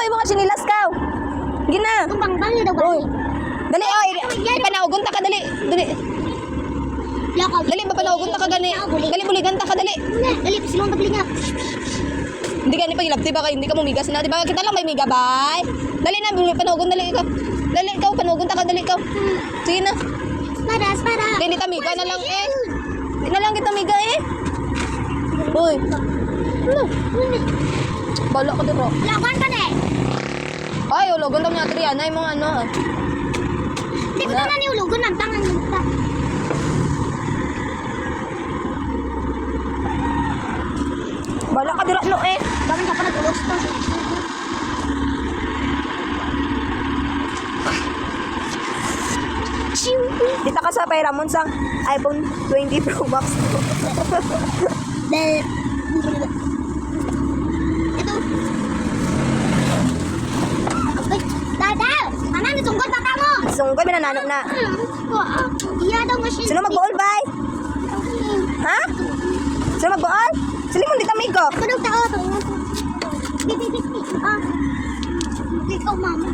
ay mga sinilas ka. Gina. Tumbang bang daw ba? Dali ay. Ipanaugon ta ka dali. Dali. Dali ba panaugon ta ka gani? Dali buligan ta ka dali. Dali silong tabli nga. Hindi ka ni pagilapti ba hindi ka mumigas na, di ba? Kita lang may miga, bay. Dali na, panugon, dali ikaw. Dali ikaw, panugon ta ka, dali ikaw. Sige na. Para. Hindi ta miga na lang eh. Hindi na lang kita miga eh. Uy. Bala ko dito. Laban ka na eh. Ay, ulogon daw niya, Triana, yung mga ano. Hindi ko na niulugon ng tangan nito. Bala ka dito, no eh. Bakit ka pa nag-ulos to? Dita ka sa Pairamon sa iPhone 20 Pro Max. Ito. Ay, dada! Mama, natungkol pa ka mo! Sunggoy, minanano na. Iya daw machine. Sino magbuol, bay? Ha? Sino magbuol? Sili mo dito, amigo. Ako daw tao. Ah. Ikaw, mama.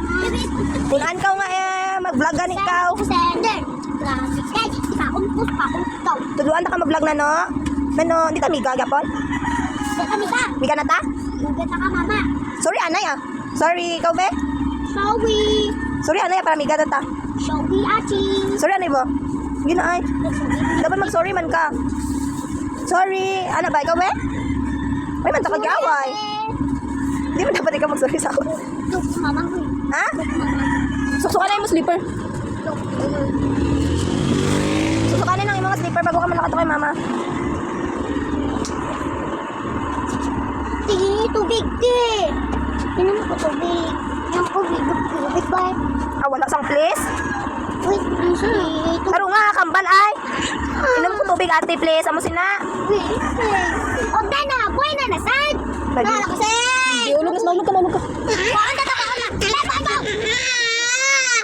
Kunan ka nga eh, mag-vlog gani ikaw. Sender. Grabe. Guys, paumpos pa ikaw. Tuduan ta ka mag-vlog na, no? Ano, di ta miga, gapon? Kami ka. Miga na ta? Maganda ka, mama. Sorry, anay ah. Sorry, ikaw be? Sorry. Sorry, anay ah, para miga na ta. Sorry, ati. Sorry, anay mo? Gina ay. Dapat mag-sorry man ka. Sorry. Ano ba, ikaw be? May man ta kag-away. Hindi mo dapat ikaw mag-sorry sa ako. Look, mama ko. Ha? Susukan na yung slipper. Susukan na yung mga slipper bago ka malakato kay mama. Sige, tubig, di. Inom ko tubig. Yung tubig ba? Ah, wala sang please? Wait, sige. Aro nga, kambal ay. Inom ko tubig ate please. Amo sina. Wait. Og na, buhay na nasad. Lagi. Wala ko say. Ulog na, ulog ka. Wala ka na. Lepo ako.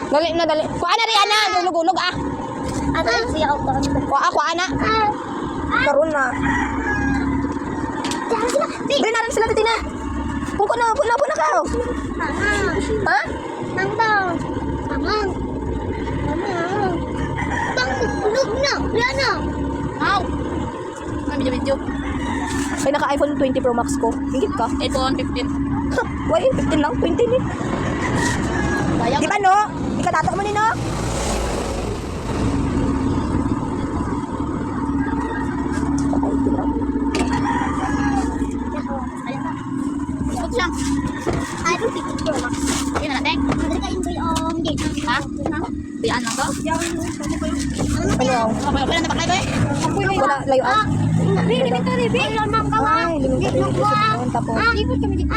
Dali na, dali. Kuha na rin, ana. Ulog ah. Ano siya ako? Kuha na. Karoon na. Diyan sila. Dali na rin sila, titina. Puko na ka. Ha? Mang daw. Mamang. Bang, ulog na. Wala na. Ow. May video. Ay, naka-iPhone 20 Pro Max ko. Hingit ka? iPhone 15. Why? 15 lang? 20 ni. Di ba, no? Ikatato mo ni, no? Ikot lang. Ay, ito 50 Pro Max. Yun na natin. Madali ka yung date. Ha? Pian lang to? Ano? Okay na napaklay ko eh. Wala, layo ah. Elementary, B. Ayun, ma'am, kawa. Ay, elementary. Tapos. Ipot kami dito.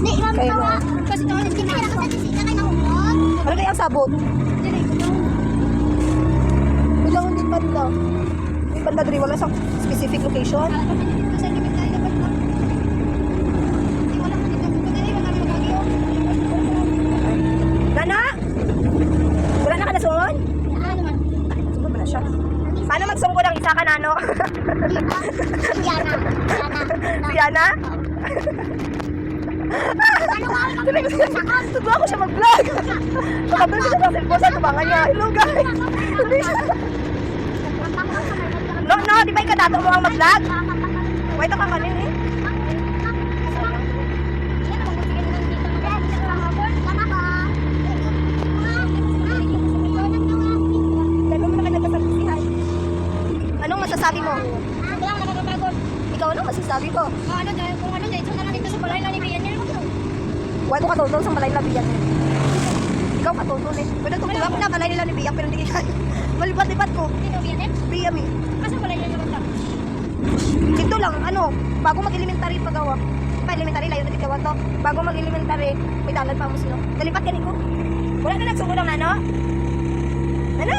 Di, ma'am, Kayo kawa. na. Kasi ito, hindi na kaya nakasasisina kayo ng umot. Ano kaya ang sabot? Bilang hindi pa nila. Hindi pa nila. Wala sa specific location. Nana? Wala na ka nasungon? Sungkod mo na siya. Paano magsungkod ang isa ka, Nano? Diana. Diana? Tutuwa ako siya mag-vlog. Pagkabil ko siya sa cellphone sa tubangan niya. Hello guys. Hindi siya. No, di ba ikadato mo ang mag-vlog? Wait ka kanin eh. Dalawa mo na kayo nagkasabisihan. Anong masasabi mo? Ikaw anong masasabi ko? Why ko katulong sa malay na biyan eh. Ikaw katulong eh. Pwede tutulong ako na malay nila ni biyak pero hindi kaya. Malipat-lipat ko. Biyam eh. Dito lang, ano, bago mag-elementary pagawa. Pa elementary layo na dito to. Bago mag-elementary, may dalan pa mo sino. Nalipat ka niko. Wala na nagsugod ang ano? Ano?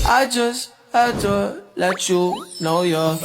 I just had to let you know you're